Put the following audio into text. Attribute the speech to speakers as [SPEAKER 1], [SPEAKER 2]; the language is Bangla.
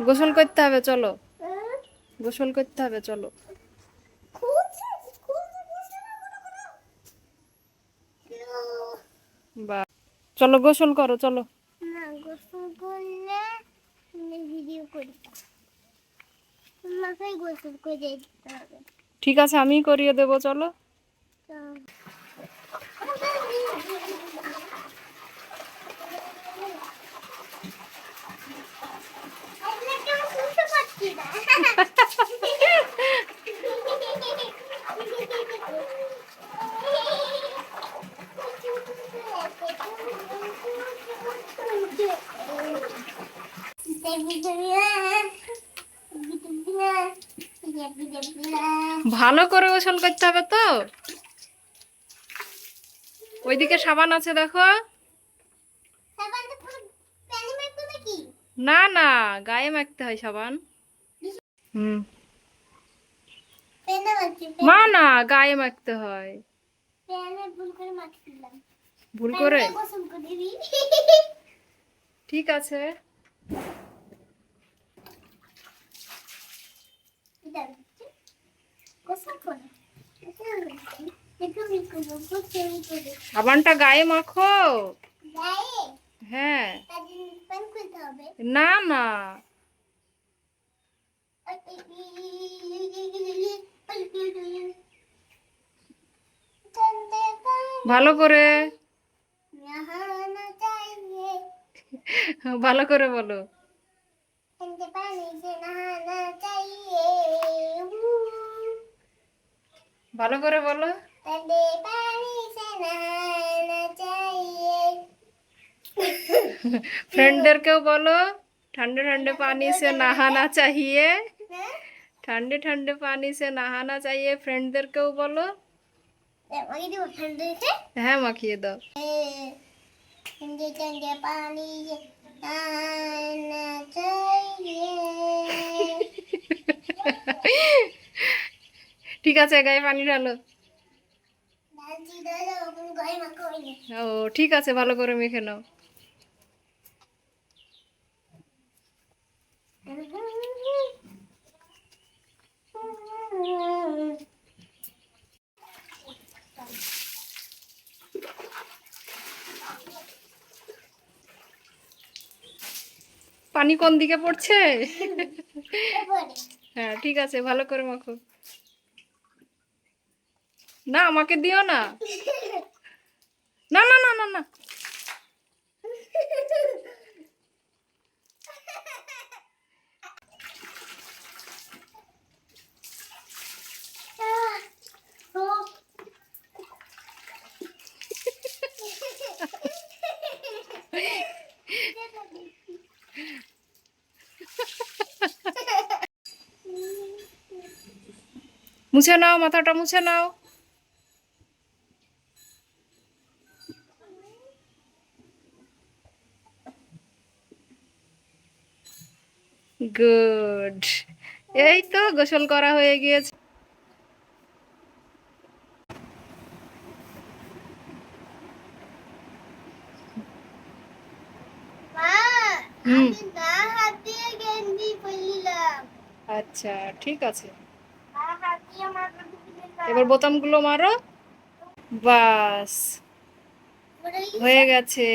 [SPEAKER 1] গোসল করতে হবে, চলো। গোসল করতে হবে, চলো। বা চলো গোসল করো, চলো।
[SPEAKER 2] না, গোসল করলে ভিডিও করি, তোমাকেই গোসল করে দিতে হবে।
[SPEAKER 1] ঠিক আছে, আমিই করিয়ে দেবো, চলো। ভালো করে গোসল করতে হবে তো। ওইদিকে সাবান আছে, দেখো। না না, গায়ে মাখতে হয় সাবান। হুম, মা না, গায়ে মাখতে হয়। ভুল করে? ঠিক আছে। সাবানটা গায়ে মাখো। হ্যাঁ। না না, ভালো করে, ভালো করে বলো। ভালো করে বলো। फ्रेंडদেরকেও বলো, ठंडे ठंडे पानी से नहाना चाहिए। ठंडे ठंडे पानी से नहाना चाहिए, फ्रेंडদেরকেও বলো। হ্যাঁ, মাখিয়ে দাও।
[SPEAKER 2] ठंडे ठंडे पानी से नहाना चाहिए।
[SPEAKER 1] ঠিক আছে, গায়ে পানি ঢালো। ও ঠিক আছে, ভালো করে মেখে নাও। পানি কোন দিকে পড়ছে? হ্যাঁ, ঠিক আছে, ভালো করে মাখো। না, আমাকে দিও না। না না না না না। মুছে নাও, মাথাটা মুছে নাও। গুড। এই তো গোসল করা হয়ে গিয়েছে। হুম, আচ্ছা, ঠিক আছে। এবার বোতামগুলো মারো। বাস, হয়ে গেছে।